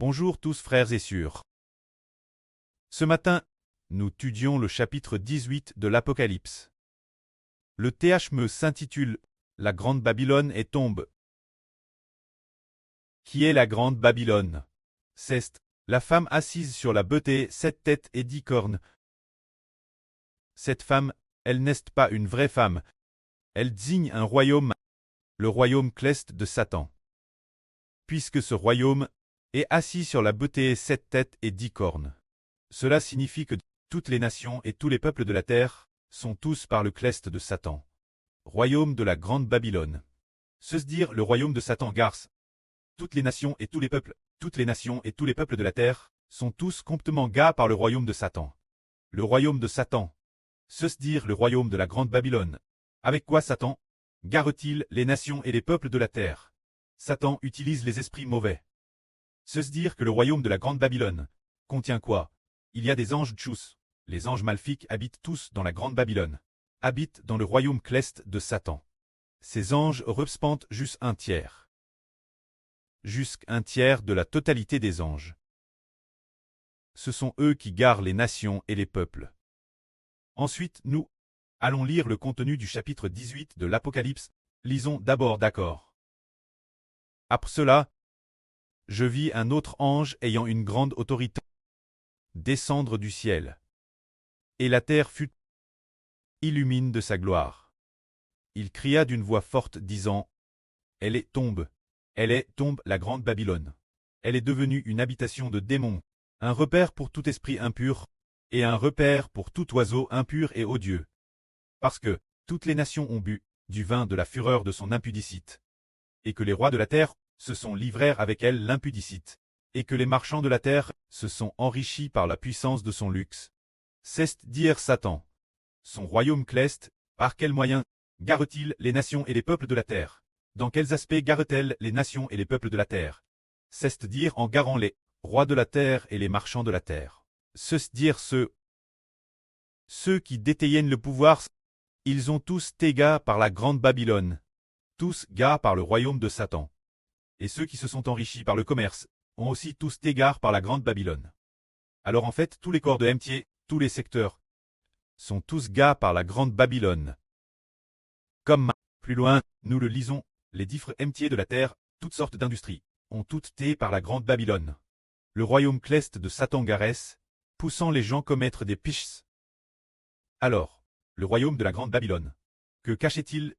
Bonjour tous frères et sœurs. Ce matin, nous étudions le chapitre 18 de l'Apocalypse. Le THME s'intitule « La Grande Babylone et tombe ». Qui est la Grande Babylone? C'est la femme assise sur la beauté, 7 têtes et 10 cornes. Cette femme, elle n'est pas une vraie femme. Elle désigne un royaume, le royaume céleste de Satan. Puisque ce royaume est assis sur la beauté, 7 têtes et 10 cornes. Cela signifie que toutes les nations et tous les peuples de la terre sont tous par le céleste de Satan. Royaume de la Grande Babylone. C'est dire le royaume de Satan garce. Toutes les nations et tous les peuples de la terre sont tous complètement gars par le royaume de Satan. Le royaume de Satan. C'est dire le royaume de la Grande Babylone. Avec quoi Satan gare-t-il les nations et les peuples de la terre? Satan utilise les esprits mauvais. C'est dire que le royaume de la Grande Babylone contient quoi? Il y a des anges tchous. Les anges maléfiques habitent tous dans la Grande Babylone. Habitent dans le royaume céleste de Satan. Ces anges représentent juste un tiers. Jusqu'un tiers de la totalité des anges. Ce sont eux qui garent les nations et les peuples. Ensuite, nous allons lire le contenu du chapitre 18 de l'Apocalypse. Lisons d'abord d'accord. Après cela, je vis un autre ange ayant une grande autorité descendre du ciel. Et la terre fut illumine de sa gloire. Il cria d'une voix forte disant, « Elle est tombe la grande Babylone. Elle est devenue une habitation de démons, un repère pour tout esprit impur, et un repère pour tout oiseau impur et odieux. Parce que toutes les nations ont bu du vin de la fureur de son impudicite, et que les rois de la terre se sont livrés avec elle l'impudicite, et que les marchands de la terre se sont enrichis par la puissance de son luxe. C'est dire Satan. Son royaume céleste, par quels moyens gare-t-il les nations et les peuples de la terre? Dans quels aspects gare-t-elle les nations et les peuples de la terre? C'est dire en garant les rois de la terre et les marchands de la terre. C'est dire ceux qui détiennent le pouvoir, ils ont tous été gars par la grande Babylone, tous gars par le royaume de Satan. Et ceux qui se sont enrichis par le commerce ont aussi tous été gars par la grande Babylone. Alors en fait, tous les corps de métier, tous les secteurs, sont tous gars par la grande Babylone. Comme plus loin, nous le lisons, les différents métiers de la terre, toutes sortes d'industries, ont toutes été par la grande Babylone. Le royaume céleste de Satan garesse, poussant les gens commettre des péchés. Alors, le royaume de la grande Babylone, que cachait-il?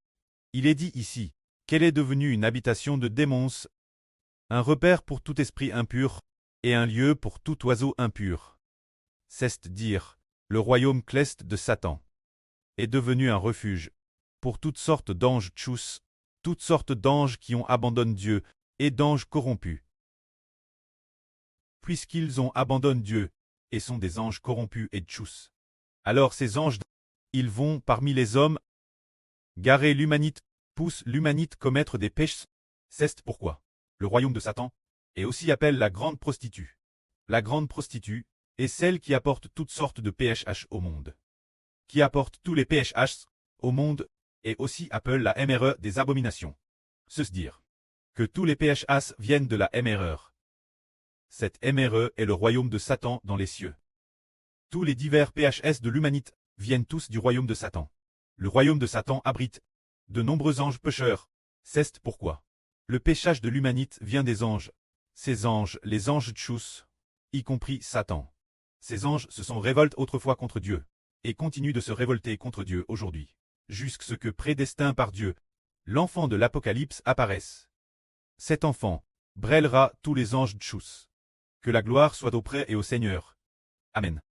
Il est dit ici qu'elle est devenue une habitation de démons, un repère pour tout esprit impur, et un lieu pour tout oiseau impur. C'est dire, le royaume céleste de Satan est devenu un refuge pour toutes sortes d'anges tchous, toutes sortes d'anges qui ont abandonné Dieu, et d'anges corrompus. Puisqu'ils ont abandonné Dieu, et sont des anges corrompus et tchous. Alors ces anges, ils vont parmi les hommes, garer l'humanité, poussent l'humanité commettre des péchés. C'est pourquoi le royaume de Satan est aussi appelé la grande prostituée. La grande prostituée est celle qui apporte toutes sortes de PHH au monde. Qui apporte tous les PHH au monde, et aussi appelle la MRE des abominations. C'est dire que tous les PHS viennent de la MRE. Cette MRE est le royaume de Satan dans les cieux. Tous les divers PHS de l'humanité viennent tous du royaume de Satan. Le royaume de Satan abrite de nombreux anges pécheurs. C'est pourquoi le péchage de l'humanité vient des anges. Ces anges, les anges tchous, y compris Satan. Ces anges se sont révoltés autrefois contre Dieu, et continuent de se révolter contre Dieu aujourd'hui, jusqu'à ce que prédestiné par Dieu, l'enfant de l'Apocalypse apparaisse. Cet enfant brêlera tous les anges tchous. Que la gloire soit auprès et au Seigneur. Amen.